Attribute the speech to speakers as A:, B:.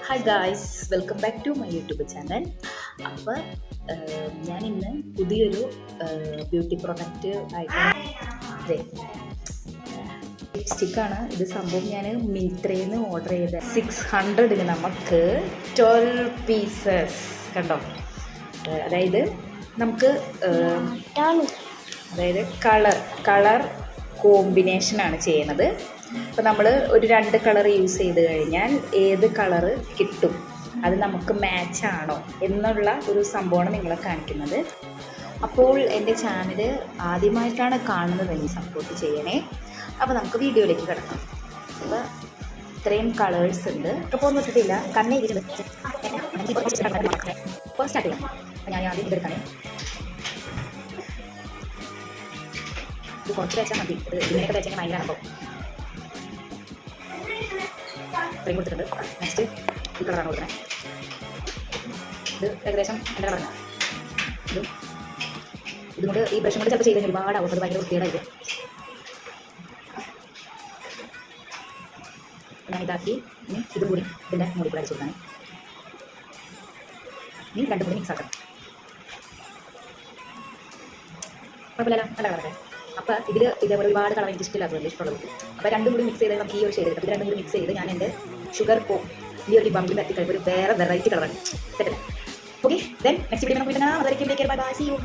A: Hi guys, welcome back to my YouTube channel. അപ്പോൾ ഞാനിന്ന് പുതിയൊരു ബ്യൂട്ടി പ്രൊഡക്റ്റ് ആയിട്ടാണ് ലിപ്സ്റ്റിക്കാണ്. ഇത് സംഭവം ഞാൻ മിന്ത്രയിൽ നിന്ന് ഓർഡർ ചെയ്ത 600 നമുക്ക് 12 പീസസ് കണ്ടോ. അതായത് നമുക്ക് കളർ കോമ്പിനേഷനാണ് ചെയ്യുന്നത്. അപ്പോൾ നമ്മൾ ഒരു 2 കളർ യൂസ് ചെയ്ത് കഴിഞ്ഞാൽ ഏത് കളറ് കിട്ടും, അത് നമുക്ക് മാച്ച് ആണോ എന്നുള്ള ഒരു സംഭവമാണ് നിങ്ങളെ കാണിക്കുന്നത്. അപ്പോൾ എൻ്റെ ചാനൽ ആദ്യമായിട്ടാണ് കാണുന്നതെങ്കിൽ സപ്പോർട്ട് ചെയ്യണേ. അപ്പോൾ നമുക്ക് വീഡിയോയിലേക്ക് കിടക്കാം. അപ്പോൾ ഇത്രയും കളേഴ്സ് ഉണ്ട്. ഇപ്പോൾ ഒന്നും ഇട്ടിട്ടില്ല, കണ്ണേ ഇരുന്ന് ഇപ്പോൾ സ്റ്റാർട്ട് ചെയ്യാം. അപ്പോൾ ഞാൻ ആദ്യം ഇതെടുക്കാനേ, ഇത് കുറച്ച് തേച്ചാൽ മതി. ഇത് ഇതിനൊക്കെ തേച്ചാൽ ഭയങ്കര അനുഭവം. ഇത്രയും കൊടുത്തിട്ടുണ്ട്. നെക്സ്റ്റ് ഈ കളറാണ് കൊടുക്കുന്നത്. ഇത് ഏകദേശം എൻ്റെ കളറാണ്. ഇതുകൊണ്ട് ഈ ബ്രഷും കൊണ്ട് ചിലപ്പോൾ ചെയ്ത് കഴിഞ്ഞാൽ ഒരുപാട് ആവും. അത് ഭയങ്കര വൃത്തികേടായിരിക്കും. ഞാൻ ഇതാക്കി ഇനി ഇതും കൂടി ഇതിൻ്റെ മുകളിൽ കൂടെ അടിച്ചു കൊടുക്കാൻ. ഇനി രണ്ടും കൂടി മിക്സ് ആക്കണം. കുഴപ്പമില്ല, നല്ല കളറൊക്കെ. അപ്പോൾ ഇതിൽ ഇതേപോലെ ഒരുപാട് കളർ എനിക്ക് ഇഷ്ടമില്ലാത്തതല്ലേ, ഇഷ്ടമുള്ളത്. അപ്പോൾ രണ്ടും കൂടി മിക്സ് ചെയ്ത് നമുക്ക് ഈ ഒരു ഷെയ്ഡ് കിട്ടും. ഇത് രണ്ടും കൂടി മിക്സ് ചെയ്ത് ഞാൻ എൻ്റെ ഷുഗർ കോം ഈ ഒരു ബമ്പിൽ തട്ടി കഴിയുമ്പോൾ ഒരു വേറെ വെറൈറ്റി കളറാണ്. സെറ്റല്ലേ? ഓക്കെ, ദെൻ നെക്സ്റ്റ് വീഡിയോ നമുക്ക് വീണ്ടും. അതായിരിക്കും. Bye bye, see U.